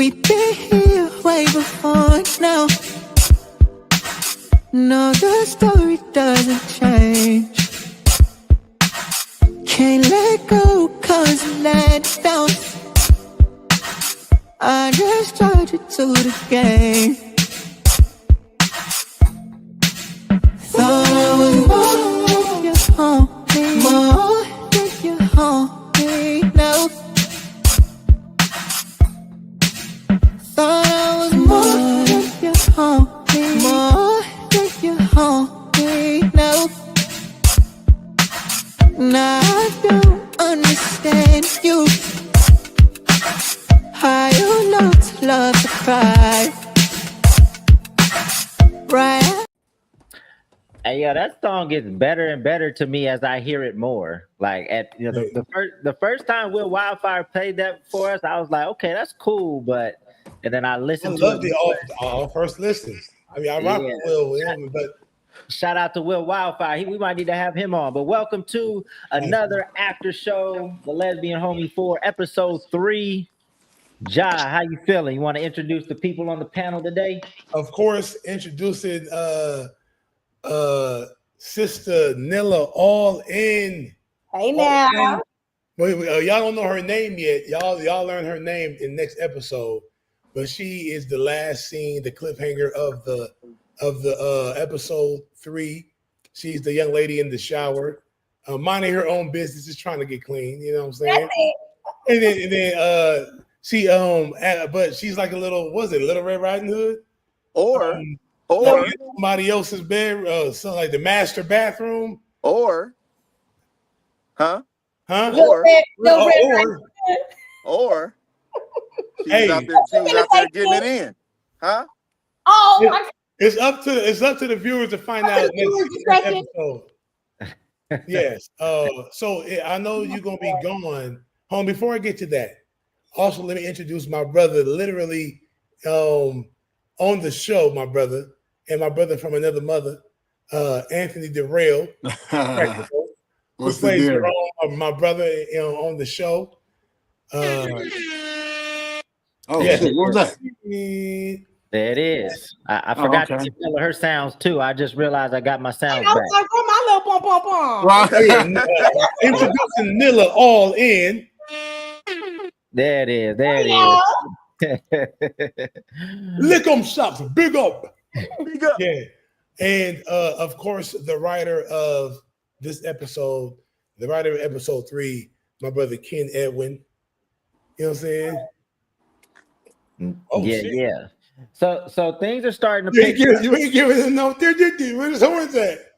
We've been here way before now. No, the story doesn't change. Can't let go cause you let it down. I just started to the game. Thought I was more than your homie, more than your homie, no. Thought I was more than your homie, more than your homie, no. Now I don't understand you. How you love to cry, right? Hey, yeah, that song gets better and better to me as I hear it more. Like the first time Will Wildfire played that for us, I was like, okay, that's cool, but and then I listened to it. All first listens. I mean, I rock with Will, but shout out to Will Wildfire. We might need to have him on. But welcome to another after show, the Lesbian Homie 4, episode 3. Jah, how you feeling? You want to introduce the people on the panel today? Of course, introducing Sister Nilla All In. Hey now. Y'all don't know her name yet. Y'all learn her name in next episode. But she is the last scene, the cliffhanger of the episode 3. She's the young lady in the shower, minding her own business, just trying to get clean. You know what I'm saying? And then she but she's like a little, was it Little Red Riding Hood? Or somebody else's bed, something like the master bathroom. Or she's out there getting it in. Huh? Oh, it's up to the viewers to find out next episode. Yes. So I know you're gonna be gone home. Before I get to that, also let me introduce my brother, literally on the show, my brother from another mother, Anthony Durrell. What's the deal? My brother on the show. Yes. What was that? There it is. I forgot to tell her sounds too. I just realized I got my sounds I back. was like, where my little pom pom pom? Introducing Nilla All In. There it is. There it is. Lick 'em shops, big up. Big up. Yeah. And of course, the writer of this episode, the writer of episode 3, my brother Ken Edwin. You know what I'm saying? Oh, yeah. So things are starting to pick up. You ain't giving him no. Where's his horns at?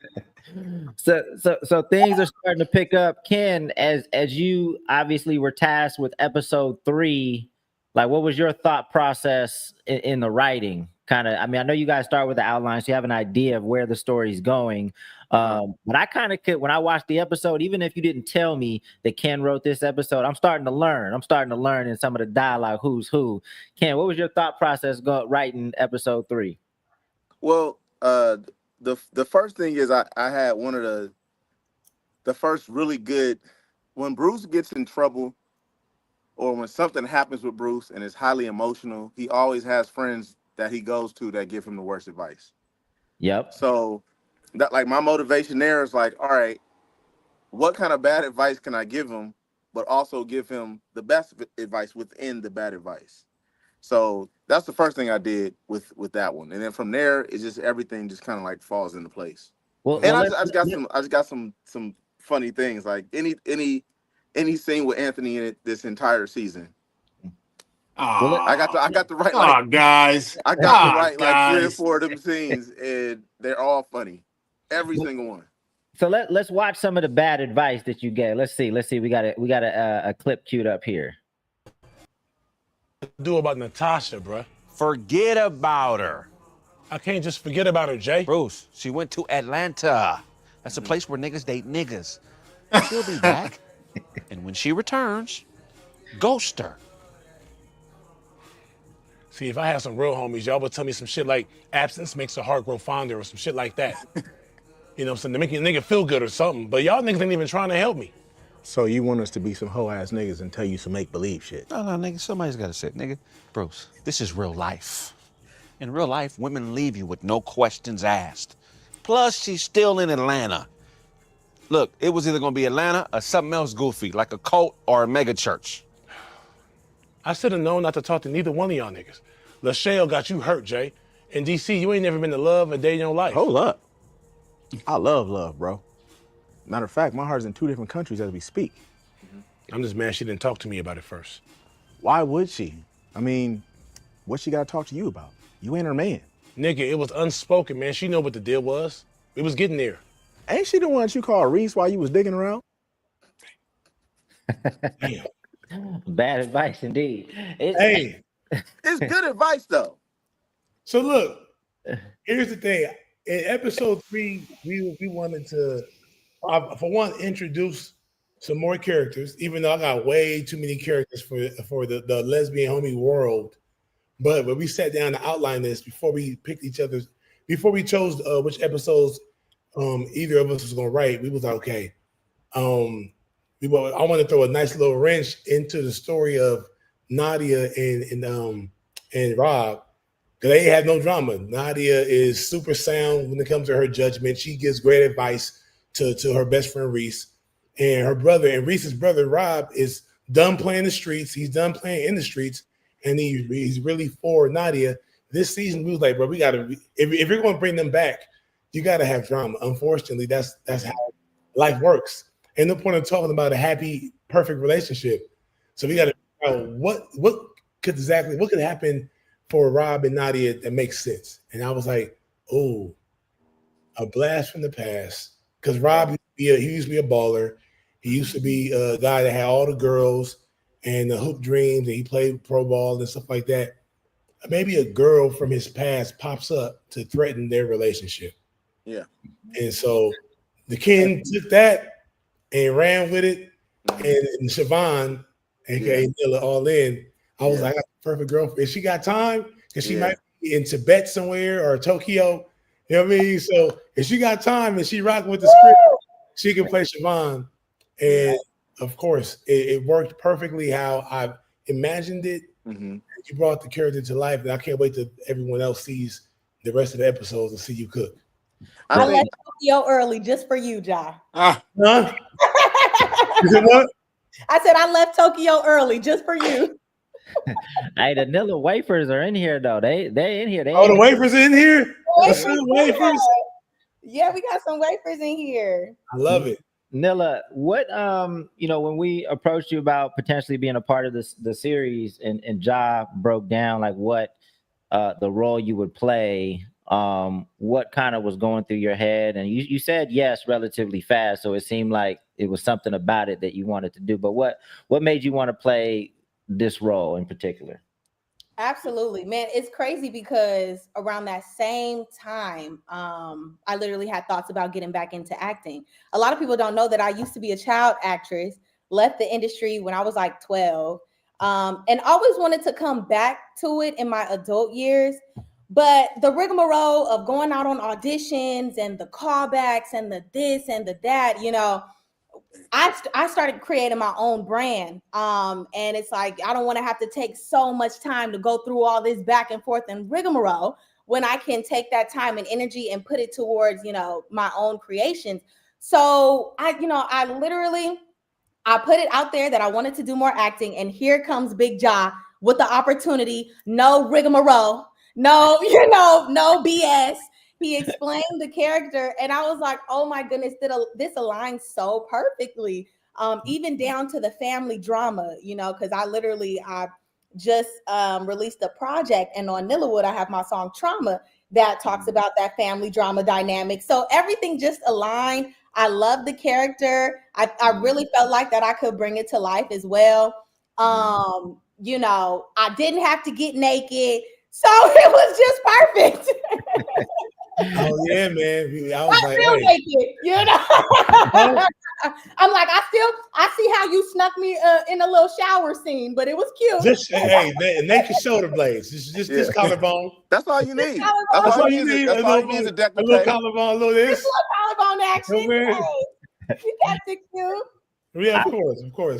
So things are starting to pick up. Ken, as you obviously were tasked with episode 3, like what was your thought process in the writing? Kind of, I mean, I know you guys start with the outline, so you have an idea of where the story's going. But I kind of could, when I watched the episode, even if you didn't tell me that Ken wrote this episode, I'm starting to learn. I'm starting to learn in some of the dialogue who's who. Ken, what was your thought process writing episode 3? Well, the first thing is I had one of the first really good, when Bruce gets in trouble or when something happens with Bruce and it's highly emotional, he always has friends that he goes to that give him the worst advice. Yep. So that, like, my motivation there is like, all right, what kind of bad advice can I give him, but also give him the best advice within the bad advice? So that's the first thing I did with that one, and then from there, it's just everything just kind of like falls into place. I just got some funny things, like any scene with Anthony in it this entire season. I got to write like guys. I got to write like 3 or 4 of them scenes, and they're all funny, every single one. So let's watch some of the bad advice that you gave. Let's see. We got a clip queued up here. Do about Natasha, bruh. Forget about her. I can't just forget about her, Jay. Bruce, she went to Atlanta. That's a place where niggas date niggas. She'll be back. And when she returns, ghost her. See, if I had some real homies, y'all would tell me some shit like absence makes the heart grow fonder or some shit like that. You know what I'm saying? To make a nigga feel good or something. But y'all niggas ain't even trying to help me. So you want us to be some hoe ass niggas and tell you some make believe shit? No, nigga, somebody's gotta say it, nigga. Bruce, this is real life. In real life, women leave you with no questions asked. Plus, she's still in Atlanta. Look, it was either gonna be Atlanta or something else goofy, like a cult or a mega church. I should have known not to talk to neither one of y'all niggas. LaShale got you hurt, Jay. In DC, you ain't never been to love a day in your life. Hold up. I love, bro. Matter of fact, my heart's in 2 different countries as we speak. I'm just mad she didn't talk to me about it first. Why would she? I mean, what she gotta talk to you about? You ain't her man. Nigga, it was unspoken, man. She know what the deal was. We was getting there. Ain't she the one that you called Reese while you was digging around? Damn. Bad advice indeed. Hey, It's good advice though. so look, here's the thing. In episode 3, we wanted to, for one, introduce some more characters, even though I got way too many characters for the lesbian homie world. But when we sat down to outline this before we picked before we chose which episodes either of us was gonna write, we was like, okay, I want to throw a nice little wrench into the story of Nadia and Rob. They have no drama. Nadia is super sound when it comes to her judgment. She gives great advice to her best friend Reese. And her brother, and Reese's brother, Rob, is done playing the streets. He's done playing in the streets. And he's really for Nadia. This season, we was like, bro, we got to, if you're going to bring them back, you got to have drama. Unfortunately, that's how life works. And no point in talking about a happy, perfect relationship. So we got to figure out what could happen for Rob and Nadia that makes sense. And I was like, oh, a blast from the past. Because Rob, he used to be a baller. He used to be a guy that had all the girls and the hoop dreams, and he played pro ball and stuff like that. Maybe a girl from his past pops up to threaten their relationship. Yeah. And so the Ken took that and ran with it. And Siobhan, aka Nilla, all in. I was like, I got the perfect girlfriend. If she got time, because she might be in Tibet somewhere or Tokyo. You know what I mean? So if she got time and she rocking with the script, she can play Siobhan. And of course, it worked perfectly how I imagined it. Mm-hmm. You brought the character to life, and I can't wait till everyone else sees the rest of the episodes and see you cook. I left Tokyo early just for you, Jah. Huh? You said what? I said I left Tokyo early just for you. Hey, the Nilla wafers are in here though. They in here. The wafers in here. Wafers. Yeah, we got some wafers in here. I love it. Nilla, what when we approached you about potentially being a part of the series, and Ja broke down like what the role you would play, what kind of was going through your head, and you said yes relatively fast, so it seemed like it was something about it that you wanted to do. But what made you want to play this role in particular? Absolutely, man. It's crazy because around that same time, I literally had thoughts about getting back into acting. A lot of people don't know that I used to be a child actress, left the industry when I was like 12, and always wanted to come back to it in my adult years. But the rigmarole of going out on auditions and the callbacks and the this and the that, I started creating my own brand. And it's like, I don't want to have to take so much time to go through all this back and forth and rigmarole when I can take that time and energy and put it towards, my own creations. So I put it out there that I wanted to do more acting. And here comes Bigg Jah with the opportunity. No rigmarole, no BS. He explained the character, and I was like, oh my goodness, this aligns so perfectly, even down to the family drama, because I just released a project, and on Nillawood, I have my song Trauma that talks about that family drama dynamic. So everything just aligned. I love the character. I really felt like that I could bring it to life as well. I didn't have to get naked, so it was just perfect. Oh yeah, man. I was feel naked, I'm like, I see how you snuck me in a little shower scene, but it was cute. Just naked shoulder blades. Just collarbone. That's all you need. That's all you need. That's all you need is a decollete. A little collarbone, a little this. A little collarbone action. You got it cute. Yeah, of course.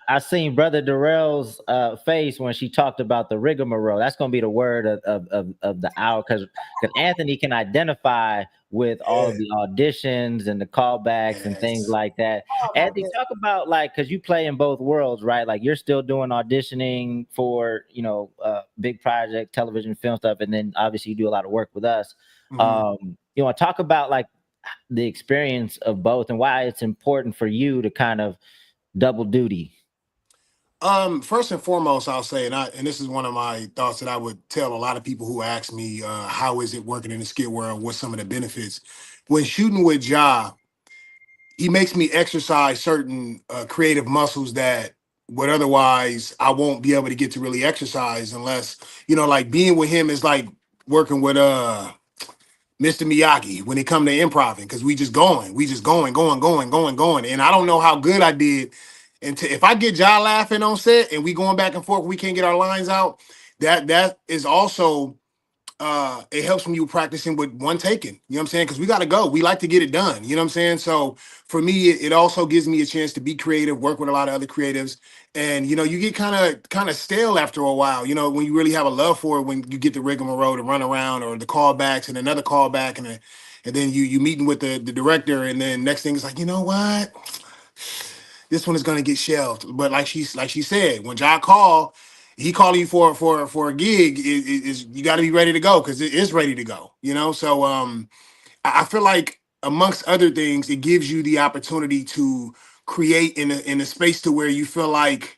I seen Brother Darrell's face when she talked about the rigmarole. That's gonna be the word of the hour because Anthony can identify with all of the auditions and the callbacks and things like that. Oh my Anthony, goodness. talk about like because you play in both worlds, right? Like you're still doing auditioning for big project television film stuff, and then obviously you do a lot of work with us. You want to talk about like the experience of both and why it's important for you to kind of double duty. First and foremost, I'll say, and this is one of my thoughts that I would tell a lot of people who ask me, how is it working in the skit world? What's some of the benefits? When shooting with Ja, he makes me exercise certain creative muscles that would otherwise I won't be able to get to really exercise unless, like being with him is like working with Mr. Miyagi when it come to improv, because we just going. And I don't know how good I did. And if I get Ja laughing on set and we going back and forth, we can't get our lines out. That is also it helps when you practicing with one taking. You know what I'm saying? Because we got to go. We like to get it done. You know what I'm saying? So for me, it also gives me a chance to be creative, work with a lot of other creatives, and you get kind of stale after a while. When you really have a love for it, when you get the rigmarole to run around or the callbacks and another callback and then you meeting with the director, and then next thing is like, you know what? This one is gonna get shelved. But like she said, when Ja call, he calling you for a gig is you got to be ready to go because it is ready to go. So I feel like amongst other things, it gives you the opportunity to create in a space to where you feel like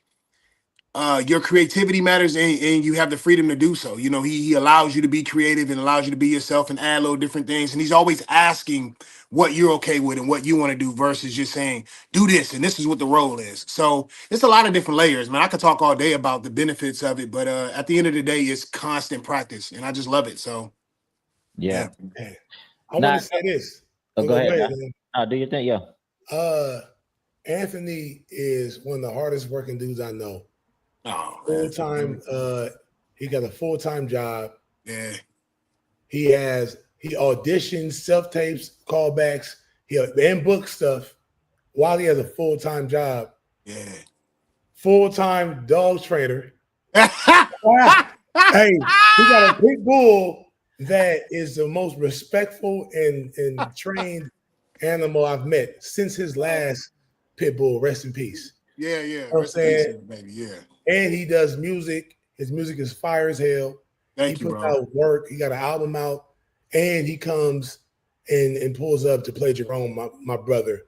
your creativity matters and you have the freedom to do so. He allows you to be creative and allows you to be yourself and add little different things. And he's always asking what you're okay with and what you want to do versus just saying, do this and this is what the role is. So it's a lot of different layers, man. I could talk all day about the benefits of it, but at the end of the day, it's constant practice and I just love it. So yeah. I want to say this. Go ahead. Do your thing, Anthony is one of the hardest working dudes I know. Oh, full time. He got a full-time job. Yeah. He auditions, self-tapes, callbacks, and book stuff while he has a full-time job. Yeah. Full-time dog trainer. Hey, he got a pit bull that is the most respectful and trained animal I've met since his last pit bull. Rest in peace. Yeah. You know what I'm saying? Baby, yeah. And he does music. His music is fire as hell. He puts out work. He got an album out, and he comes and pulls up to play Jerome, my brother,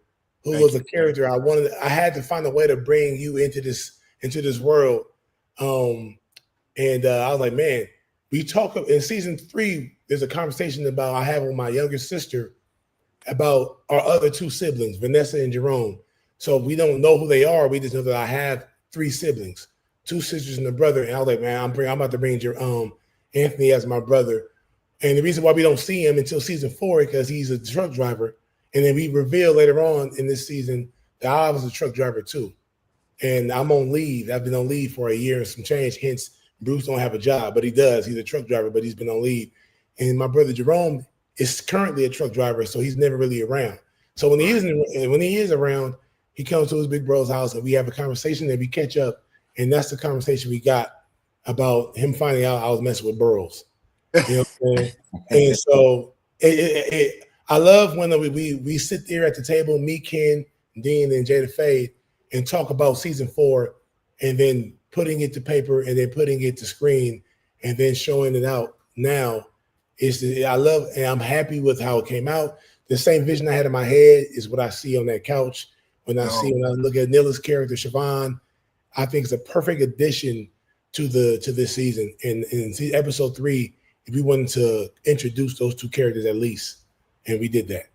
who was a character I had to find a way to bring you into this world. And I was like, man, we talk in season 3. There's a conversation I have with my younger sister about our other 2 siblings, Vanessa and Jerome. So we don't know who they are. We just know that I have 3 siblings, 2 sisters and a brother. And I was like, man, I'm about to bring Anthony as my brother. And the reason why we don't see him until season 4 because he's a truck driver. And then we reveal later on in this season that I was a truck driver too. And I'm on leave. I've been on leave for a year and some change. Hence, Bruce don't have a job, but he does. He's a truck driver, but he's been on leave. And my brother Jerome is currently a truck driver, so he's never really around. So when he is around, he comes to his big bro's house and we have a conversation and we catch up. And that's the conversation we got about him finding out I was messing with Burroughs. You know what I'm saying? And so I love when we sit there at the table, me, Ken, Dean, and Jada Fade, and talk about season 4 and then putting it to paper and then putting it to screen and then showing it out now. I love and I'm happy with how it came out. The same vision I had in my head is what I see on that couch. When I look at Nilla's character, Siobhan, I think it's a perfect addition to this season. And in episode 3, if we wanted to introduce those 2 characters at least, and we did that.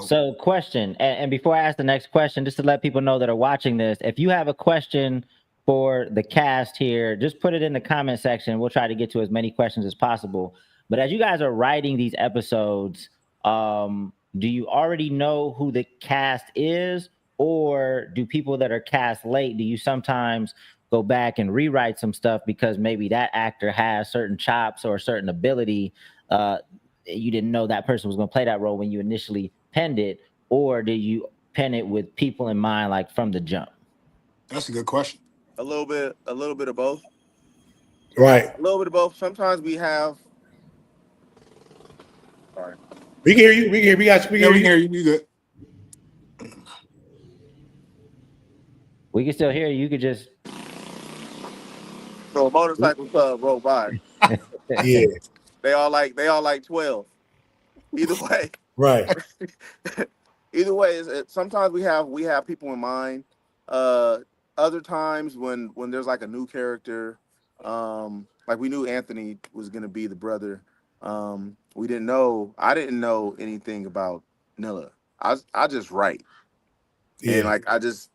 So question, and before I ask the next question, just to let people know that are watching this, if you have a question for the cast here, just put it in the comment section. We'll try to get to as many questions as possible. But as you guys are writing these episodes, do you already know who the cast is, or do people that are cast late, do you sometimes go back and rewrite some stuff because maybe that actor has certain chops or a certain ability? You didn't know that person was going to play that role when you initially penned it, or did you pen it with people in mind, like from the jump? That's a good question. A little bit of both. Right. A little bit of both. Sometimes we have. Sorry. We can hear you. We can hear. We got you. We Yeah, can we hear can you. hear you. You good? We can still hear you. You could just. So a motorcycle club rolled by. Yeah. They all like 12. Either way. Right. Either way, sometimes we have people in mind. Other times when there's like a new character, like we knew Anthony was gonna be the brother. I didn't know anything about Nilla. I just write, and Yeah. like I just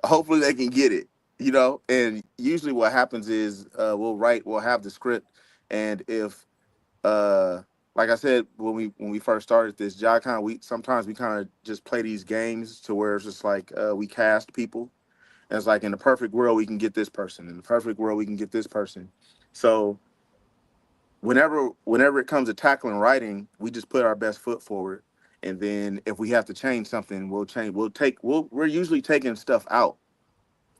hopefully they can get it, you know. And usually what happens is we'll have the script, and if like I said when we first started this, sometimes we kind of just play these games to where it's just like we cast people. And it's like in the perfect world we can get this person. In the perfect world we can get this person. So whenever it comes to tackling writing, we just put our best foot forward. And then if we have to change something, we'll change. We're usually taking stuff out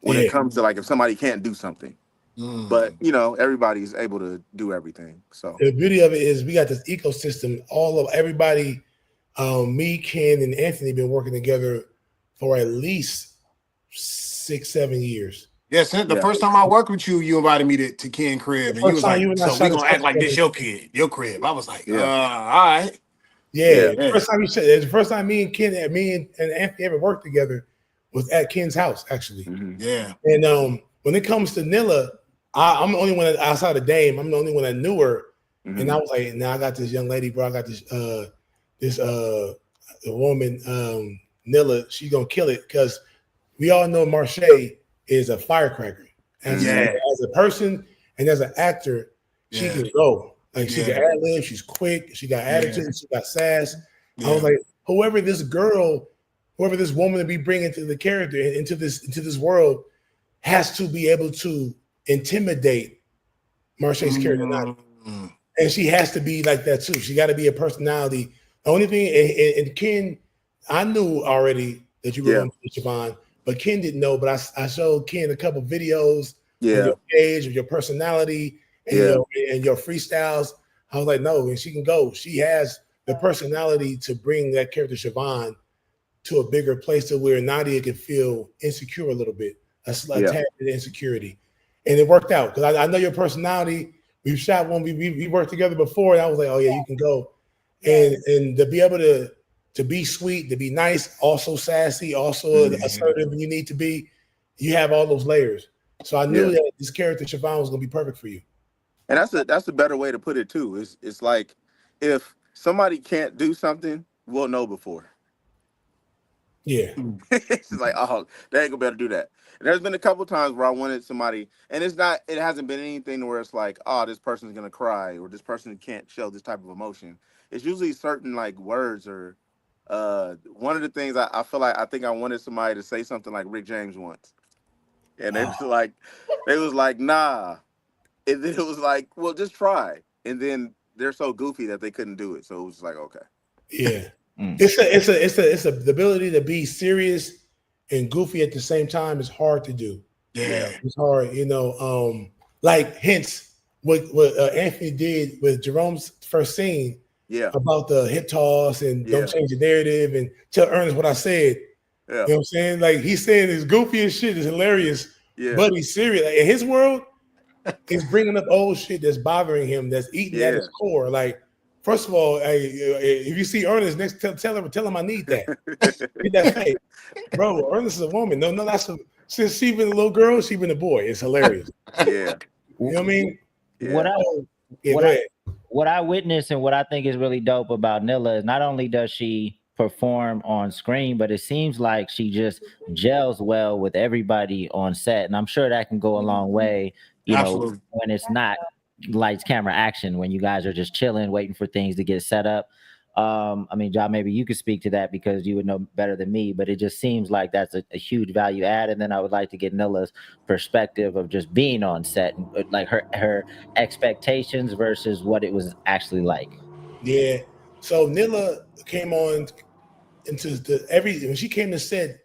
when it comes to like if somebody can't do something. But you know, everybody's able to do everything. So The beauty of it is we got this ecosystem. All of everybody, me, Ken, and Anthony been working together for at least 6-7 years. Yeah, since the first time I worked with you, you invited me to Ken crib, and you was like, "So we gonna act like this your crib." I was like, "All right." Yeah. First time you said it was the first time me and Anthony ever worked together was at Ken's house, actually. Yeah. And when it comes to Nilla, I'm the only one outside of Dame. I'm the only one that knew her. And I was like, now I got this young lady, bro. I got this woman, Nilla. She's gonna kill it because we all know Marche is a firecracker. As a person and as an actor, she can go. Like she can ad lib, she's quick, she got attitude, she got sass. I was like, whoever this woman to be bringing to the character into this world has to be able to intimidate Marche's character, and she has to be like that too. She got to be a personality. The only thing, and Ken, I knew already that you were going to be Siobhan, but Ken didn't know. But I showed Ken a couple videos of your page, of your personality, and your freestyles. I was like, no, and she can go. She has the personality to bring that character Siobhan to a bigger place to where Nadia can feel insecure a little bit, a tad bit of insecurity. And it worked out because I know your personality. We've shot one, we worked together before, and I was like, oh yeah, you can go. And to be able to be sweet, to be nice, also sassy, also assertive when you need to be, you have all those layers. So I knew that this character Siobhan was gonna be perfect for you. And that's a better way to put it too. It's like if somebody can't do something, we'll know before. Yeah. It's like, oh, they ain't gonna be able to do that. And there's been a couple times where I wanted somebody, and it hasn't been anything where it's like, oh, this person's gonna cry or this person can't show this type of emotion. It's usually certain like words or one of the things I feel like I think I wanted somebody to say something like Rick James once. And they was like, nah. And then it was like, well, just try. And then they're so goofy that they couldn't do it. So it was like, okay. Yeah. It's the ability to be serious and goofy at the same time is hard to do. Yeah. It's hard, like hence what Anthony did with Jerome's first scene about the hip toss and don't change the narrative and tell Ernest what I said. You know what I'm saying? Like he's saying it's goofy as shit, it's hilarious, but he's serious. Like, in his world, he's bringing up old shit that's bothering him, that's eating at his core. Like, first of all, if you see Ernest next, tell him I need that. Need that fake, bro. Ernest is a woman. No, that's since she been a little girl, she been a boy. It's hilarious. Yeah, you know what I mean. What I witnessed and what I think is really dope about Nilla is not only does she perform on screen, but it seems like she just gels well with everybody on set, and I'm sure that can go a long way. You know, when it's not lights, camera, action, when you guys are just chilling, waiting for things to get set up. I mean, Jah, maybe you could speak to that because you would know better than me, but it just seems like that's a huge value add. And then I would like to get Nilla's perspective of just being on set, like her expectations versus what it was actually like. Yeah. So Nilla came on into the when she came to set,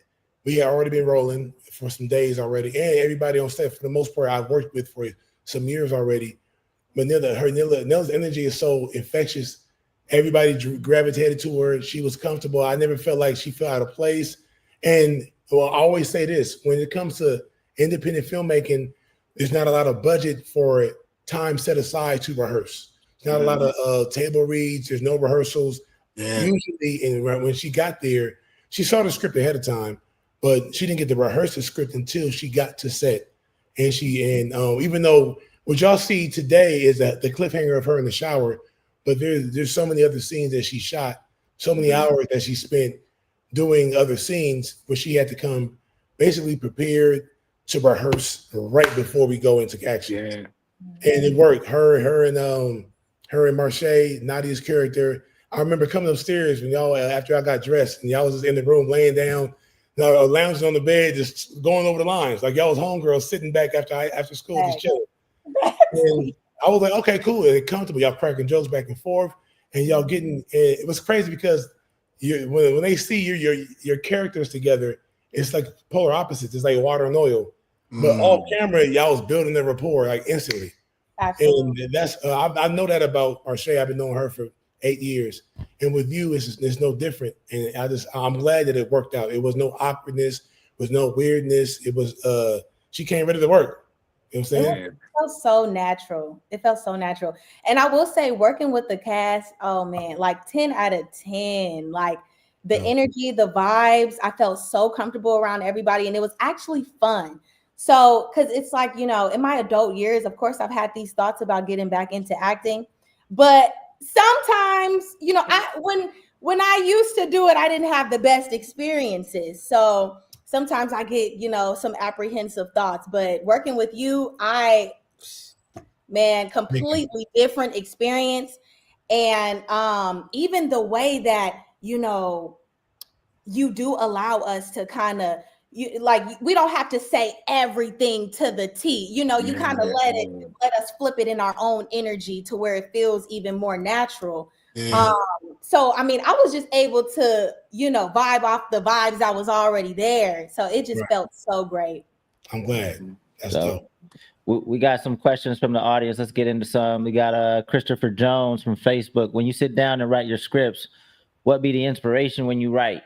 we had already been rolling for some days already, and everybody on set for the most part I've worked with for some years already. But Nella's energy is so infectious. Everybody gravitated to her. She was comfortable. I never felt like she felt out of place. And well, I always say this: when it comes to independent filmmaking, there's not a lot of budget for time set aside to rehearse. There's not a lot of table reads. There's no rehearsals. Yeah. Usually, when she got there, she saw the script ahead of time, but she didn't get to rehearse the script until she got to set. And even though what y'all see today is that the cliffhanger of her in the shower, but there's so many other scenes that she shot, so many hours that she spent doing other scenes where she had to come basically prepared to rehearse right before we go into action. Yeah. And it worked. Her and Marche, Nadia's character. I remember coming upstairs when y'all, after I got dressed, and y'all was just in the room laying down, lounging on the bed, just going over the lines. Like y'all was homegirls sitting back after school, just chilling. And I was like, okay, cool. And comfortable. Y'all cracking jokes back and forth, and y'all getting. It was crazy because when they see your characters together, it's like polar opposites. It's like water and oil. But off camera, y'all was building the rapport like instantly. Absolutely. And that's I know that about Marche. I've been knowing her for 8 years, and with you, it's no different. And I'm glad that it worked out. It was no awkwardness, was no weirdness. It was she came ready to work. You know what I'm saying? It felt so natural. It felt so natural. And I will say, working with the cast, oh man, like 10 out of 10. Like the energy, the vibes, I felt so comfortable around everybody, and it was actually fun. So, because it's like, in my adult years, of course, I've had these thoughts about getting back into acting, but sometimes, when I used to do it, I didn't have the best experiences. So sometimes I get, some apprehensive thoughts, but working with you, completely different experience. And even the way that, you do allow us to kind of, we don't have to say everything to the T, you kind of let us flip it in our own energy to where it feels even more natural. So I mean, I was just able to vibe off the vibes that was already there, so it just felt so great. I'm glad. That's dope. We got some questions from the audience. Let's get into some. We got Christopher Jones from Facebook. When you sit down and write your scripts, what be the inspiration when you write?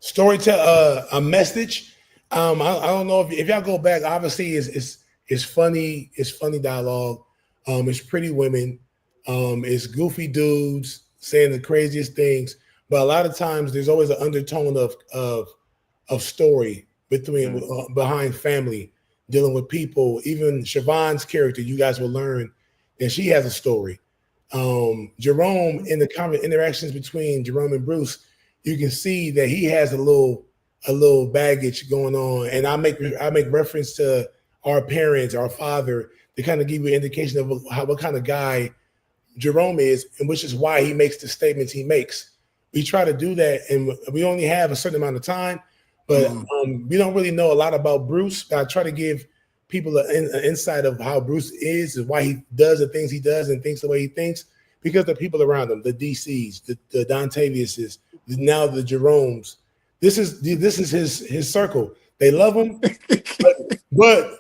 Storytell a message. I don't know if y'all go back. Obviously, it's funny. It's funny dialogue. It's pretty women. It's goofy dudes saying the craziest things. But a lot of times, there's always an undertone of story behind family, dealing with people. Even Siobhan's character, you guys will learn that she has a story. Jerome, in the common interactions between Jerome and Bruce, you can see that he has a little baggage going on. And I make reference to our parents, our father, to kind of give you an indication of what kind of guy Jerome is, and which is why he makes the statements he makes. We try to do that, and we only have a certain amount of time, but we don't really know a lot about Bruce. I try to give people an insight of how Bruce is and why he does the things he does and thinks the way he thinks, because the people around him, the DCs, the Dontaviuses, now the Jeromes. This is his circle. They love him, but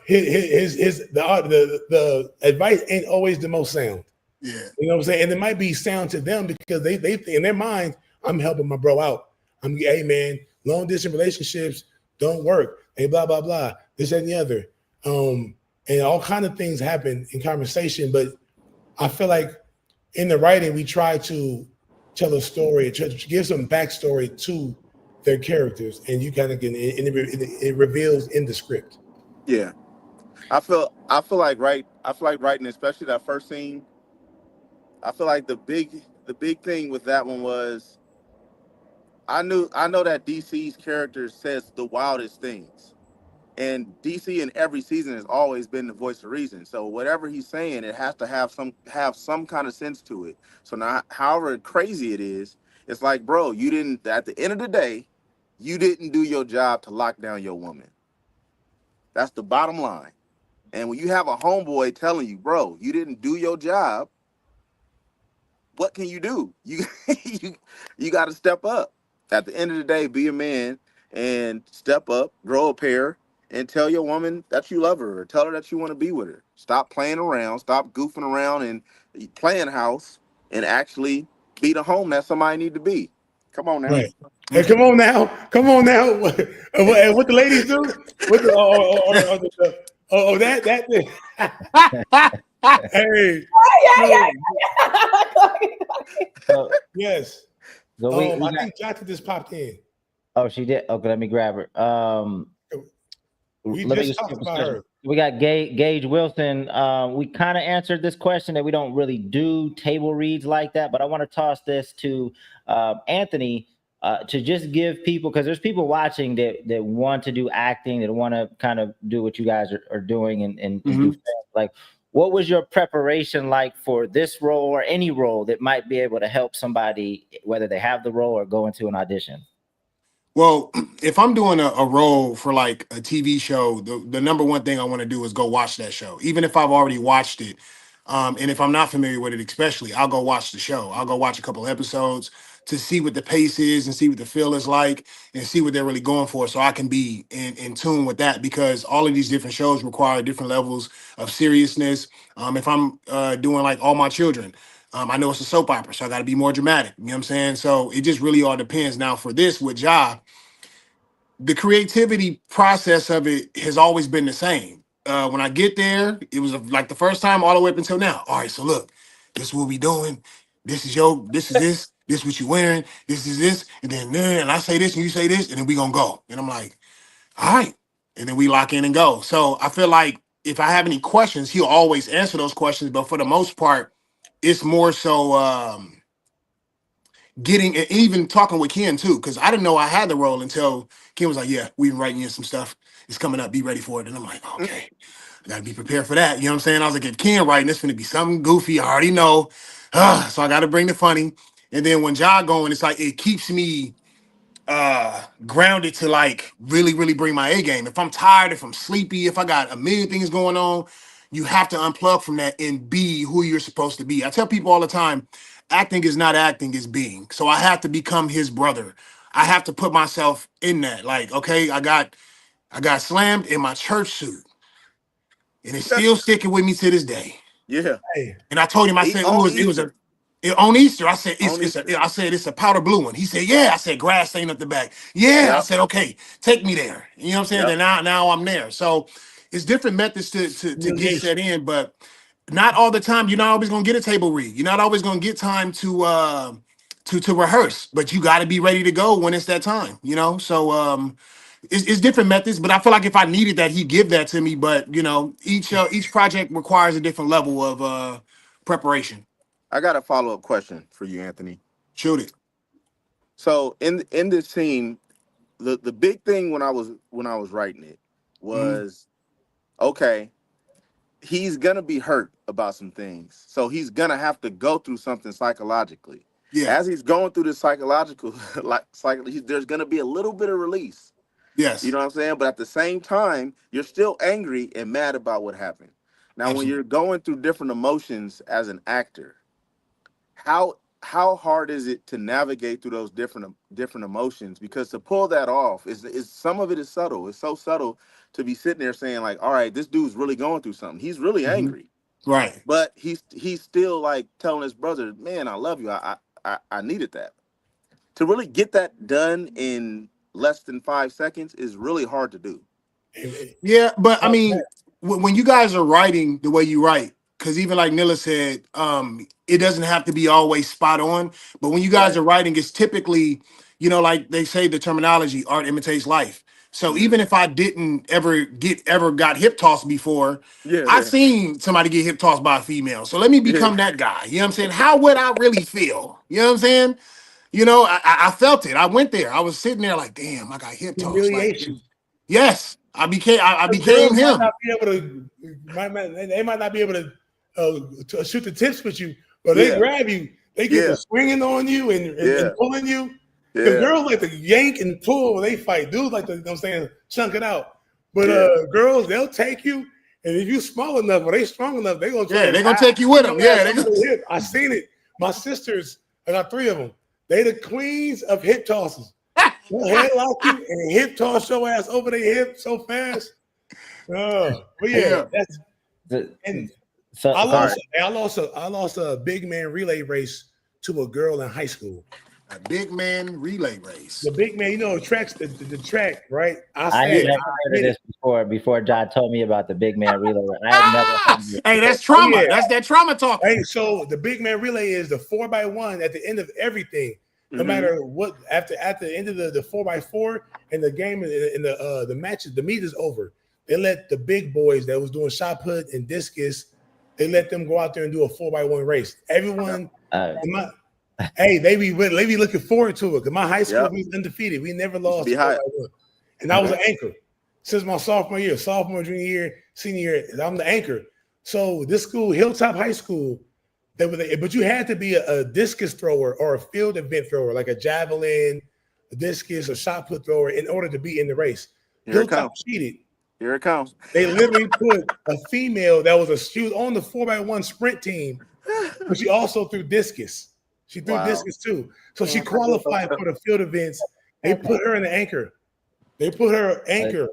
the advice ain't always the most sound. Yeah, you know what I'm saying. And it might be sound to them because they in their mind, I'm helping my bro out. Hey man, long distance relationships don't work. Hey, blah blah blah. This that, and the other. And all kind of things happen in conversation. But I feel like in the writing, we try to tell a story, to give some backstory to their characters, and you kind of can, it reveals in the script. Yeah, I feel like writing, especially that first scene. I feel like the big thing with that one was I know that DC's character says the wildest things, and DC in every season has always been the voice of reason. So whatever he's saying, it has to have some kind of sense to it. So now, however crazy it is, it's like, bro, you didn't. At the end of the day, you didn't do your job to lock down your woman. That's the bottom line. And when you have a homeboy telling you, bro, you didn't do your job, what can you do? You got to step up. At the end of the day, be a man and step up, grow a pair, and tell your woman that you love her, or tell her that you want to be with her. Stop playing around, stop goofing around and playing house, and actually be the home that somebody need to be. Come on now. Right. Hey, come on now. Come on now. What the ladies do? What the that thing. Hey. So, Yes. so we I got, think Jota just popped in. oh, she did. Okay, let me grab her. We Let me just talked about her. We got Gage Wilson. We kind of answered this question that we don't really do table reads like that, but I want to toss this to Anthony to just give people, because there's people watching that want to do acting, that want to kind of do what you guys are doing and do films. Like, what was your preparation like for this role or any role that might be able to help somebody, whether they have the role or go into an audition? Well, if I'm doing a role for like a TV show, the number one thing I want to do is go watch that show, even if I've already watched it. And if I'm not familiar with it, especially, I'll go watch the show. I'll go watch a couple episodes to see what the pace is and see what the feel is like and see what they're really going for, so I can be in tune with that, because all of these different shows require different levels of seriousness. If I'm doing like All My Children, I know it's a soap opera, so I got to be more dramatic. You know what I'm saying? So it just really all depends. Now for this with Jah, the creativity process of it has always been the same. When I get there, it was like the first time all the way up until now. All right, so look, this is what we doing. This is this what you wearing. This is this, and then I say this and you say this, and then we gonna go. And I'm like, all right, and then we lock in and go. So I feel like if I have any questions, he'll always answer those questions. But for the most part, it's more so getting, and even talking with Ken too, because I didn't know I had the role until Ken was like, "Yeah, we've been writing you some stuff. It's coming up. Be ready for it." And I'm like, "Okay, I gotta be prepared for that." You know what I'm saying? I was like, "If Ken writing, it's gonna be something goofy. I already know." So I got to bring the funny. And then when Jah going, it's like it keeps me grounded to like really bring my A game. If I'm tired, if I'm sleepy, if I got a million things going on, you have to unplug from that and be who you're supposed to be. I tell people all the time, acting is not acting, it's being. So I have to become his brother. I have to put myself in that. Like, okay, I got slammed in my church suit, and it's still sticking with me to this day. Yeah. Hey, And I told him, I said, On it was Easter. on Easter. I said, On Easter. I said, it's a powder blue one. He said, yeah. I said, grass stain up the back. Yeah. I Yep. said, okay, take me there. You know what I'm saying? Yep. Then now I'm there. So it's different methods to get humiliation. set in, but not all the time. You're not always gonna get a table read. You're not always gonna get time to rehearse, but you got to be ready to go when it's that time. You know, so it's different methods, but I feel like if I needed that, he'd give that to me. But you know, each project requires a different level of preparation. I got a follow-up question for you, Anthony. Shoot it. So in this scene, the big thing when I was writing it Mhm. was, okay, he's gonna be hurt about some things, so he's gonna have to go through something psychologically. Yeah. As he's going through this psychological, there's gonna be a little bit of release. You Yes. know what I'm saying? But at the same time, you're still angry and mad about what happened. Now, when Absolutely. you're going through different emotions as an actor, how hard is it to navigate through those different emotions? Because to pull that off is some of it is subtle. It's so subtle to be sitting there saying like, all right, this dude's really going through something. He's really Mhm. angry, Right. but he's still like telling his brother, man, I love you. I needed that. To really get that done in less than 5 seconds is really hard to do. Yeah, but I Oh, mean, when you guys are writing the way you write, because even like Nilla said, it doesn't have to be always spot on. But when you guys Right. are writing, it's typically, like they say, the terminology, art imitates life. So Mm-hmm. even if I didn't ever got hip tossed before, Yeah, I've yeah, seen somebody get hip tossed by a female. So let me yeah, become that guy. You know what I'm saying? How would I really feel? You know what I'm saying? I felt it. I went there. I was sitting there like, damn, I got hip tossed. Like, humiliation. yes, I The became girls might him. not be able to. They might not be able to shoot the tips with you, but they yeah, grab you. They get yeah, to swinging on you and yeah, pulling you. Because yeah, girls like to yank and pull when they fight. Dudes like to, you know what I'm saying, chunk it out. But yeah. girls, they'll take you, and if you small enough or they strong enough, they gonna try Yeah, to they're gonna take you with them. your ass Yeah, they over gonna. the hip. I seen it My sisters, I got 3 of them. They the queens of hip tosses. They'll headlock you and hip toss your ass over their hip so fast. But yeah, that's and So, I lost a big man relay race to a girl in high school. A big man relay race. The big man, the track, right? I had never heard of this before John told me about the big man relay. I had never heard of it. Hey, that's trauma. That's that trauma talk. Hey, so the big man relay is the 4x1 at the end of everything. No matter what, at the end of the 4x4 and the game and the matches, the meet is over. They let the big boys that was doing shot put and discus, they let them go out there and do a 4x1 race. Everyone, they be looking forward to it. Cause my high school we was undefeated. We never lost. And I was an anchor since my sophomore, junior year, senior year. I'm the anchor. So this school, Hilltop High School, but you had to be a discus thrower or a field event thrower, like a javelin, a discus, a shot put thrower, in order to be in the race. Hilltop cheated. Here it comes. They literally put a female that she was on the 4x1 sprint team, but she also threw discus. She threw discus too. So she qualified for the field events. They put her in the anchor. They put her anchor.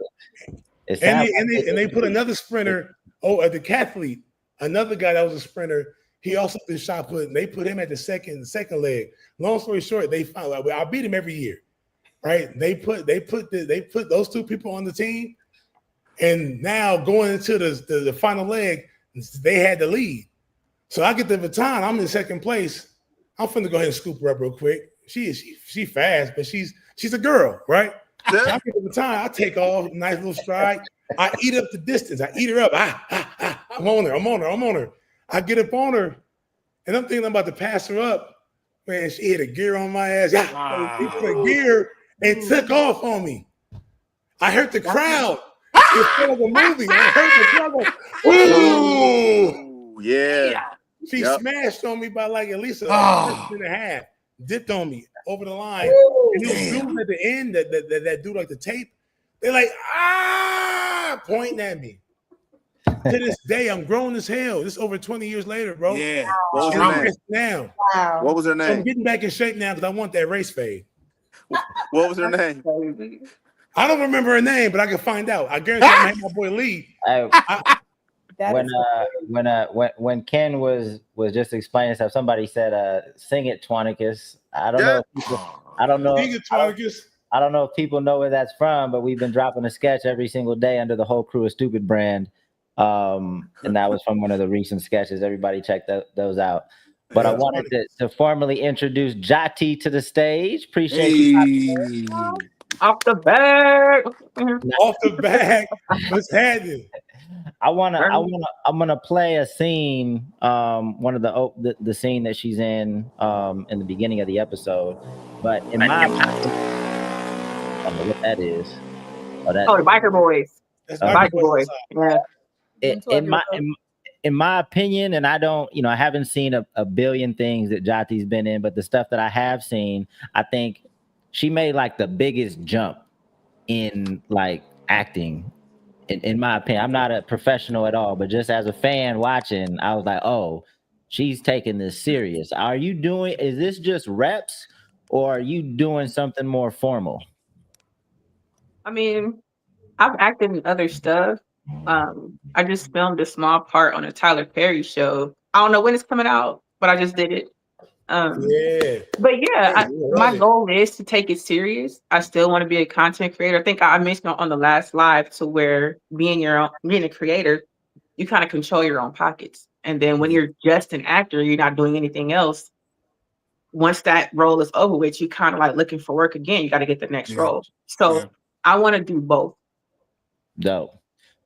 And they put another sprinter, a decathlete, another guy that was a sprinter. He also did shot put, and they put him at the second leg. Long story short, they found out I beat him every year. Right? They put those 2 people on the team. And now going into the final leg, they had the lead. So I get the baton. I'm in second place. I'm finna go ahead and scoop her up real quick. She fast, but she's a girl, right? So I get the baton. I take off, nice little stride. I eat up the distance. I eat her up. I'm on her. I get up on her, and I'm thinking I'm about to pass her up. Man, she hit a gear on my ass. He put a gear and took off on me. I hurt the crowd. It's part of the movie. I heard the brother. Ooh, yeah. She smashed on me by like at least a second and a half. Dipped on me over the line. And those dudes at the end that do like the tape, they're like, pointing at me. To this day, I'm grown as hell. This is over 20 years later, bro. Yeah. What was her name? Now. Wow. What was her name? I'm getting back in shape now because I want that race fade. What was her name? I don't remember her name, but I can find out. I guarantee I'm gonna have my boy Lee. When Ken was just explaining stuff, somebody said, "Sing it, Twanicus." I don't know. Sing it, Twanicus. I don't know if people know where that's from, but we've been dropping a sketch every single day under the Whole Crew of Stupid brand, and that was from one of the recent sketches. Everybody check those out. But I wanted to formally introduce Jati to the stage. Appreciate you. Off the bag. What's happening? I'm gonna play a scene, one of the scene that she's in the beginning of the episode. But in my opinion, I don't know what that is. The biker boys. That's biker boys. Yeah. In my opinion, and I don't, I haven't seen a billion things that Jati's been in, but the stuff that I have seen, I think she made like the biggest jump in like acting. In my opinion, I'm not a professional at all, but just as a fan watching, I was like, oh, she's taking this serious. Is this just reps, or are you doing something more formal? I mean, I've acted in other stuff. I just filmed a small part on a Tyler Perry show. I don't know when it's coming out, but I just did it. But my goal is to take it serious. I still want to be a content creator. I think I mentioned on the last live to where being a creator, you kind of control your own pockets. And then when you're just an actor, you're not doing anything else. Once that role is over with, you kind of like looking for work again. You got to get the next role. So I want to do both. Dope.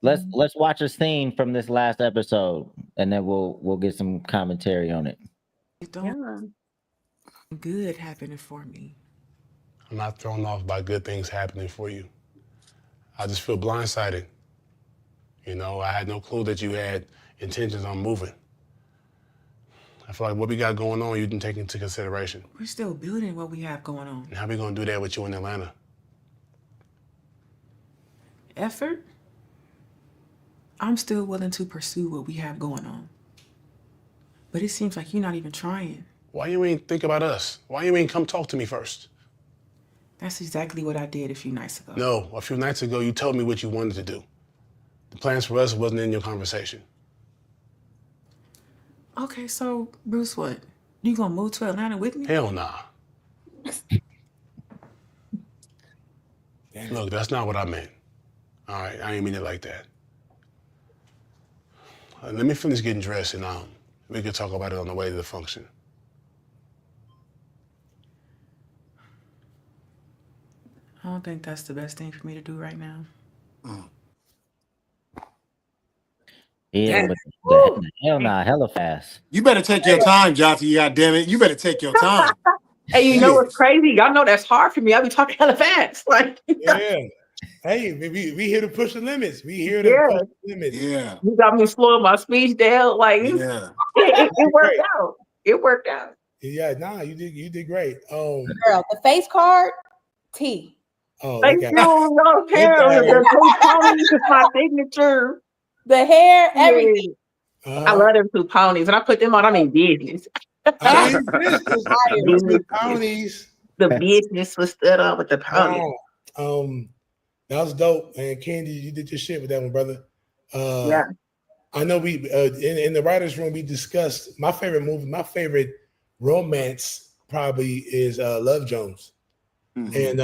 Let's watch a scene from this last episode, and then we'll get some commentary on it. Good happening for me. I'm not thrown off by good things happening for you. I just feel blindsided. I had no clue that you had intentions on moving. I feel like what we got going on, you didn't take into consideration. We're still building what we have going on. And how we gonna do that with you in Atlanta? Effort? I'm still willing to pursue what we have going on. But it seems like you're not even trying. Why you ain't think about us? Why you ain't come talk to me first? That's exactly what I did a few nights ago. No, a few nights ago you told me what you wanted to do. The plans for us wasn't in your conversation. Okay, so Bruce, what? You gonna move to Atlanta with me? Hell nah. Look, that's not what I meant. All right, I ain't mean it like that. Let me finish getting dressed and we can talk about it on the way to the function. I don't think that's the best thing for me to do right now. Yeah, but the hell nah, hella fast. You better take your time, Jati. God damn it! You better take your time. Hey, you know what's crazy? Y'all know that's hard for me. I be talking hella fast. Like, Yeah. Hey, we here to push the limits. We here to push the limits. Yeah. You got me slowing my speech down. Like, Yeah. it worked out. It worked out. Yeah, nah, you did great. Girl, the face card, T. Oh, Thank you. No hair. The ponies is my signature. The hair, everything. I love them two ponies, and I put them on. I mean, business. I mean, business ponies. The business was stood up with the ponies. That was dope, and Candy, you did your shit with that one, brother. Yeah. I know we in the writers' room we discussed my favorite movie, my favorite romance probably is Love Jones. And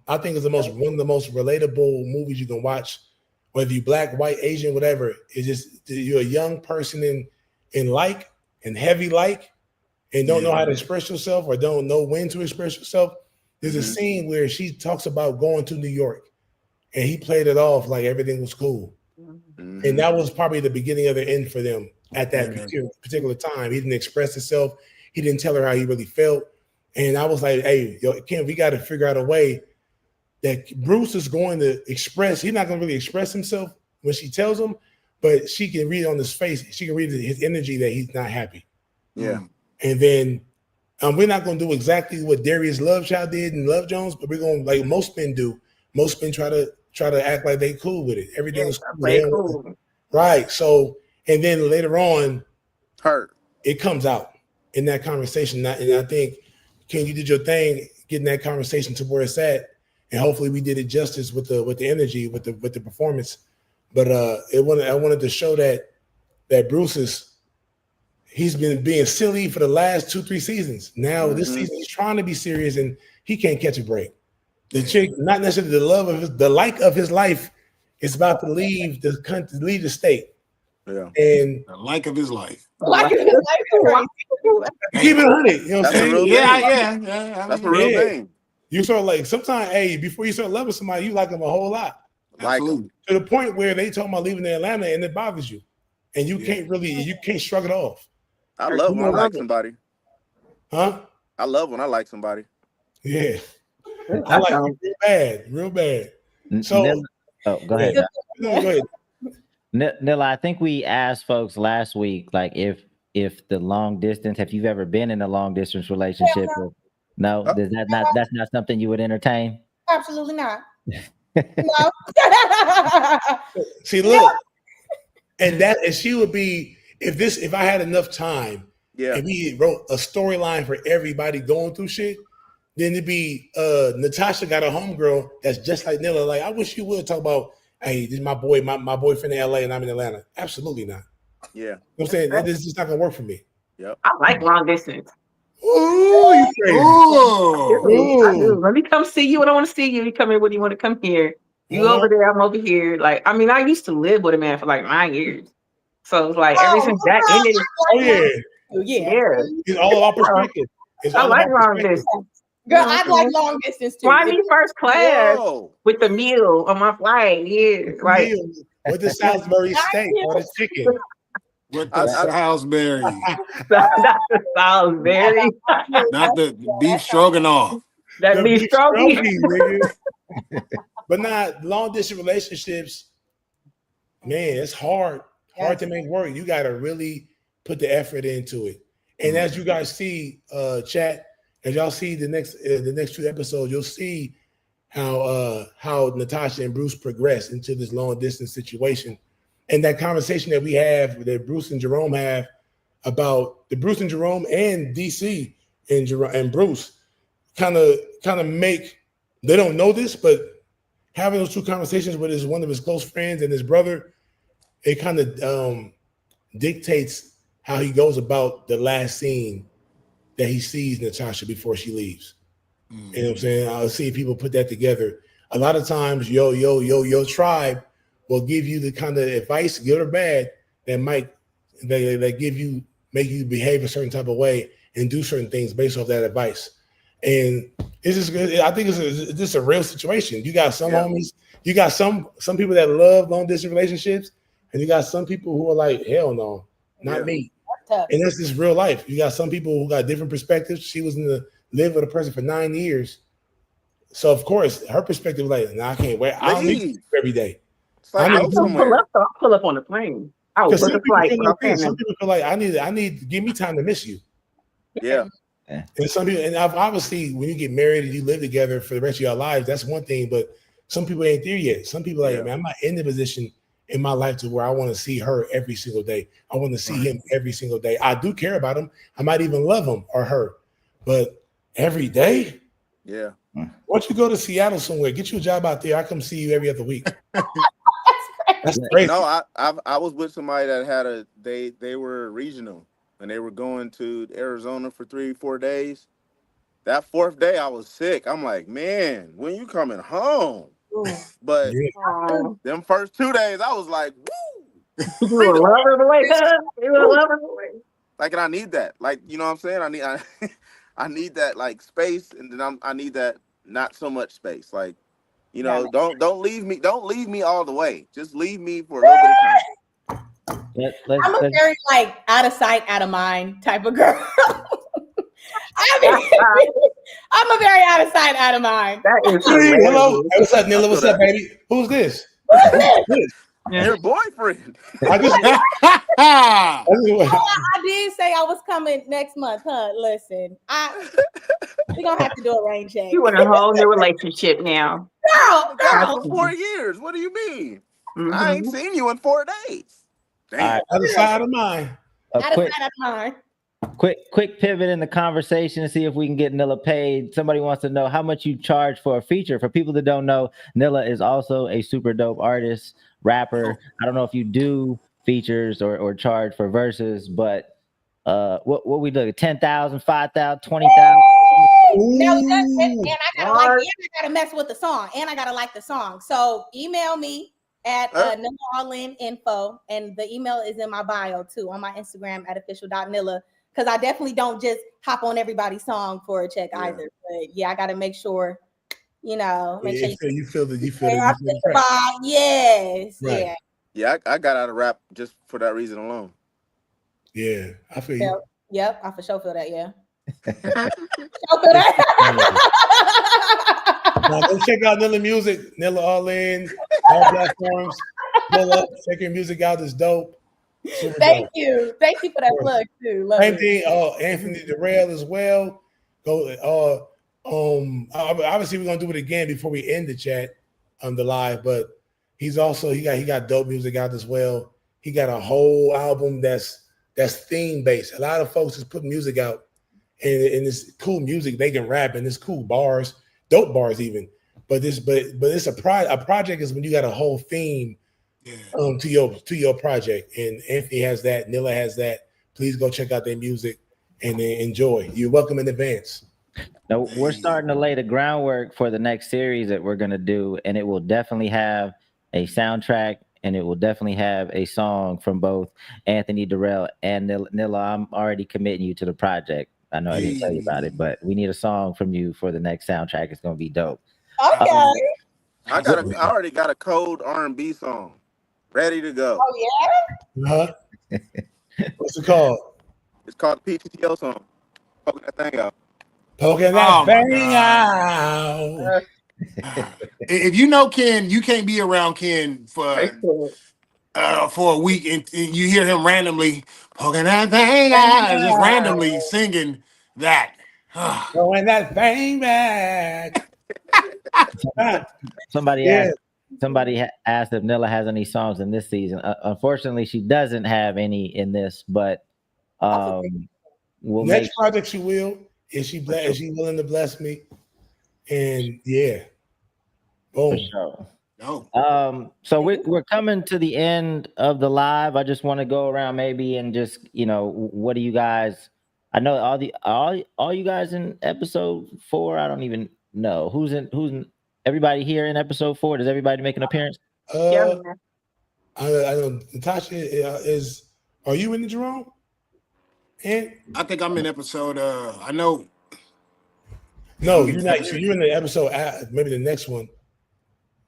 I think it's one of the most relatable movies you can watch, whether you black, white, Asian, whatever. It's just you're a young person in heavy and don't know how to express yourself or don't know when to express yourself. There's a scene where she talks about going to New York, and he played it off like everything was cool. And that was probably the beginning of the end for them at that particular time. He didn't express himself. He didn't tell her how he really felt. And I was like, hey, Ken, we got to figure out a way that Bruce is going to express. He's not going to really express himself when she tells him, but she can read on his face. She can read his energy that he's not happy. Yeah. And then we're not going to do exactly what Darius Lovechild did in Love Jones, but we're going to, like most men do. Most men try to act like they cool with it. Everything is cool. Right. So, and then later on, it comes out in that conversation. And I think, Ken, you did your thing, getting that conversation to where it's at, and hopefully we did it justice with the energy, with the performance. But I wanted to show that Bruce he's been being silly for the last 2-3 seasons. Now this season he's trying to be serious and he can't catch a break. The chick, not necessarily the like of his life, is about to leave the country, leave the state. Yeah. And the like of his life. Like of his life. Keep it 100. You know what I'm saying? Yeah. That's a real thing. You sort of like sometimes, before you start loving somebody, you like them a whole lot. Absolutely. To the point where they talking about leaving to Atlanta and it bothers you. And you can't shrug it off. I love when I like somebody. Huh? I love when I like somebody. Yeah. I like it real bad. So go ahead. Go ahead. Nilla, I think we asked folks last week, like if the long distance, have you ever been in a long distance relationship? No, that's not something you would entertain? Absolutely not. No. See, look, and she would be if I had enough time, and we wrote a storyline for everybody going through shit, then it'd be Natasha got a homegirl that's just like Nilla. Like, I wish you would talk about, hey, this is my boy, my boyfriend in LA and I'm in Atlanta. Absolutely not. Yeah. You know what I'm saying? That is just not gonna work for me. Yep. I like long distance. Ooh, you crazy. I do. Let me come see you when I want to see you. You come here when you want to come here. You over there, I'm over here. Like, I mean, I used to live with a man for like 9 years. So it's like ever since that ended. Yeah. It's all about perspective. I like long distance. Girl, I like long distance too. Fly me first class with the meal on my flight. Yeah, right. With the Salisbury steak or the chicken. With the Salisbury. Not the Salisbury. Not the beef stroganoff. That beef stroganoff. But not long distance relationships, man, it's hard to make work. You got to really put the effort into it. And as you guys see, chat, as y'all see the next 2 episodes, you'll see how Natasha and Bruce progress into this long distance situation, and that conversation that we have, that Bruce and Jerome have about the Bruce and Jerome and DC and Bruce kind of make, they don't know this, but having those two conversations with one of his close friends and his brother, it kind of dictates how he goes about the last scene that he sees Natasha before she leaves. You know what I'm saying? I'll see people put that together. A lot of times, your tribe will give you the kind of advice, good or bad, that make you behave a certain type of way and do certain things based off that advice. And it's just, I think it's just a real situation. You got some homies, you got some people that love long distance relationships, and you got some people who are like, hell no, not me. And that's just real life. You got some people who got different perspectives. She was live with a person for 9 years. So of course her perspective was like, nah, I can't wait. I don't need you every day. It's like, I pull up on the plane. I will book a flight. Some people feel like I need give me time to miss you. Yeah. And some people, and obviously when you get married and you live together for the rest of your lives, that's one thing, but some people ain't there yet. Some people like, man, I'm not in the position in my life to where I want to see her every single day. I want to see him every single day. I do care about him. I might even love him or her, but every day? Yeah. Why don't you go to Seattle somewhere? Get you a job out there. I come see you every other week. That's crazy. No, I was with somebody that had they were regional and they were going to Arizona for 3-4 days. That 4th day I was sick. I'm like, man, when you coming home? But them first 2 days I was like, woo. You will love her the way, you will love her the way. Like, and I need that. Like, you know what I'm saying? I need that like space, and then I need that not so much space. Like, you know, don't leave me all the way. Just leave me for a little bit of time. I'm a very like out of sight, out of mind type of girl. I mean, I'm a very out of sight, out of mind. That is hello. Hey, what's up, Nilla? What's up, baby? Who's this? Your boyfriend. I did say I was coming next month, huh? Listen, we're gonna have to do a rain check. You in a whole new relationship now. Girl. For 4 years. What do you mean? I ain't seen you in 4 days. Damn. Out of sight, out of mind. Quick pivot in the conversation to see if we can get Nilla paid. Somebody wants to know how much you charge for a feature. For people that don't know, Nilla is also a super dope artist, rapper. I don't know if you do features or charge for verses, but what we look at 10,000, 5,000, 20,000. No, and I gotta mess with the song, and I gotta like the song. So email me at Nilla Arlen info, and the email is in my bio too on my Instagram at official.nilla. Because I definitely don't just hop on everybody's song for a check either. But yeah, I got to make sure, make sure you feel it. Yes. Right. Yeah, I got out of rap just for that reason alone. Yeah, I feel you. Yep, I for sure feel that, yeah. Now, go check out Nilla music, Nilla Arlen, all platforms. Nilla, check your music out. It's dope. Thank you for that plug too. Same thing. Anthony Darrell as well. Go. Obviously we're gonna do it again before we end the chat on the live. But he's also he got dope music out as well. He got a whole album that's theme based. A lot of folks just put music out, and it's cool music. They can rap and it's cool bars, dope bars even. But it's a project is when you got a whole theme. To your project, and Anthony has that, Nilla has that. Please go check out their music and enjoy. You're welcome in advance. Now we're starting to lay the groundwork for the next series that we're gonna do, and it will definitely have a soundtrack, and it will definitely have a song from both Anthony Darrell and Nilla. I'm already committing you to the project. I know I didn't tell you about it, but we need a song from you for the next soundtrack. It's gonna be dope. Okay. I already got a cold R&B song ready to go. Oh yeah? What's it called? It's called the PTTO song. Poking that thing out. Poking that thing out. If you know Ken, you can't be around Ken for a week and you hear him randomly poking that thing out, just randomly singing that. Throwing that thing back. Somebody asked if Nilla has any songs in this season. Unfortunately, she doesn't have any in this, but next project she will. Is she willing to bless me? And yeah, For boom. sure. No. So we're coming to the end of the live. I just want to go around maybe and just, what do you guys? I know all you guys in episode 4. I don't even know who's in everybody here in episode 4. Does everybody make an appearance? Yeah, Uh, man. I know Natasha is. Are you in the Jerome? And I think I'm in episode. I know. no, you're not. You're in the episode. Maybe the next one,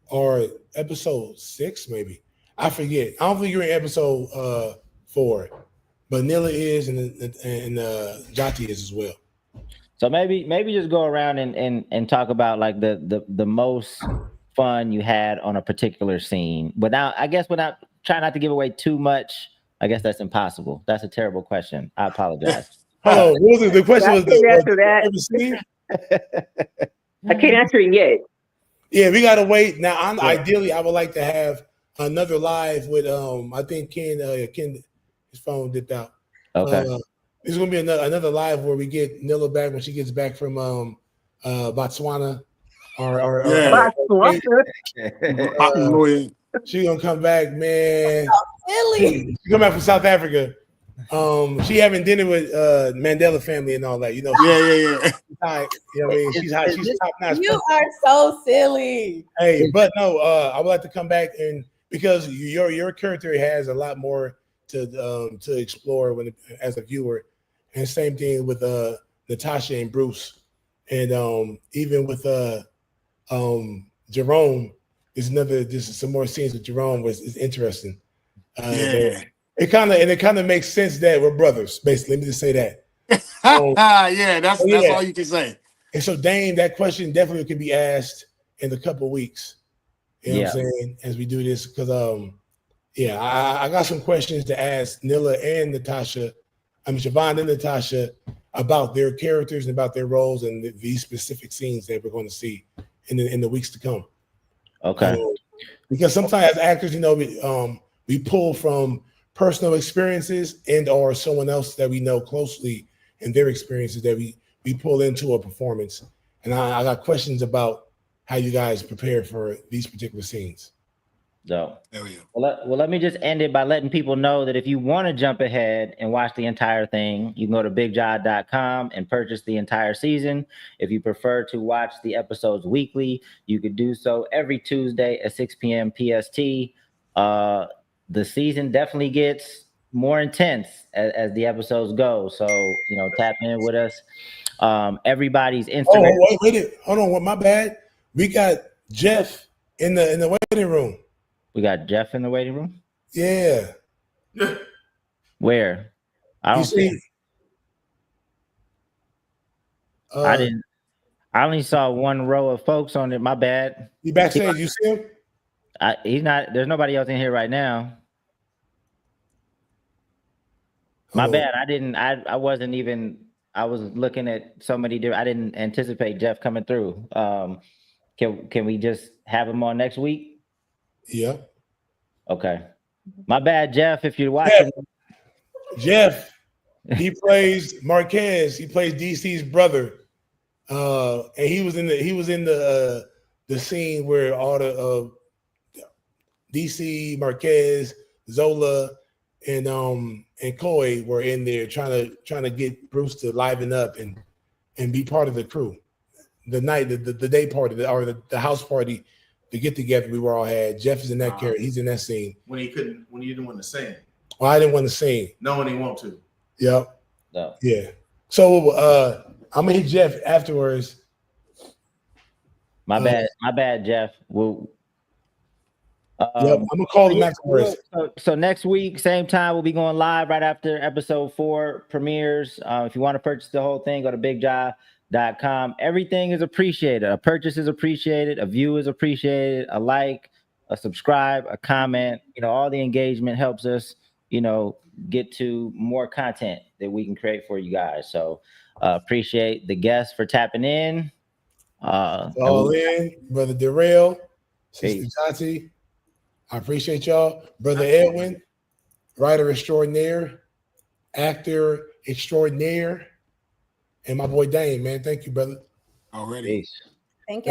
or episode 6, maybe. I forget. I don't think you're in episode 4, but Nilla is, and Jati is as well. So maybe just go around and talk about like the most fun you had on a particular scene without trying not to give away too much. I guess that's impossible. That's a terrible question. I apologize. Hold on. What was the question? I Was can't answer that. the scene? I can't answer it yet. Yeah, we gotta wait. Now, ideally, I would like to have another live with I think Ken his phone dipped out. Okay. There's gonna be another live where we get Nilla back when she gets back from Botswana or she gonna come back, man. Silly. She come back from South Africa. She having dinner with Mandela family and all that, Yeah. She's high, you know what I mean? She's high, she's top notch. You are so silly. Hey, but no, I would like to come back and because your character has a lot more to explore as a viewer, and same thing with Natasha and Bruce, and even with Jerome is just some more scenes with Jerome is interesting. Yeah. It kind of makes sense that we're brothers. Basically, let me just say that. Yeah, that's all you can say. And so, Dame, that question definitely could be asked in a couple of weeks. You know what I'm saying? As we do this, because I got some questions to ask Nilla and Natasha. Siobhan and Natasha about their characters and about their roles and these specific scenes that we're going to see in the weeks to come. Okay. Because sometimes as actors, we pull from personal experiences and or someone else that we know closely and their experiences that we pull into a performance. And I got questions about how you guys prepare for these particular scenes. So, Hell yeah. well, let me just end it by letting people know that if you want to jump ahead and watch the entire thing, you can go to BiggJah.com and purchase the entire season. If you prefer to watch the episodes weekly, you could do so every Tuesday at 6 p.m. PST. The season definitely gets more intense as the episodes go. So, tap in with us. Everybody's Instagram. Oh, wait, hold on. My bad. We got Jeff in the waiting room. We got Jeff in the waiting room? Yeah. Where? I don't see. I only saw one row of folks on it. My bad. He backstage. You see him? He's not. There's nobody else in here right now. My bad. I didn't. I wasn't even. I was looking at so many different. I didn't anticipate Jeff coming through. Can we just have him on next week? Yeah. Okay. My bad, Jeff. If you're watching, Jeff. He plays Marquez. He plays DC's brother. And he was in the scene where all the DC, Marquez, Zola, and Coy were in there trying to get Bruce to liven up and be part of the crew. The night, the day party, the house party, the get together we were all had. Jeff is in that character. He's in that scene. When you didn't want to sing. Well, I didn't want to sing. No one didn't want to. Yep. No. Yeah. So I'm gonna hit Jeff afterwards. My bad, Jeff. Well, yep, I'm gonna call him afterwards. So next week, same time, we'll be going live right after episode 4 premieres. If you want to purchase the whole thing, go to BiggJah.com. Everything is appreciated. A purchase is appreciated. A view is appreciated. A like, a subscribe, a comment. All the engagement helps us. Get to more content that we can create for you guys. So appreciate the guests for tapping in. All in, Brother Darrell, Sister Tati. I appreciate y'all. Brother Edwin, writer extraordinaire, actor extraordinaire, And my boy Dane, man. Thank you, brother. Already. Peace. Thank you.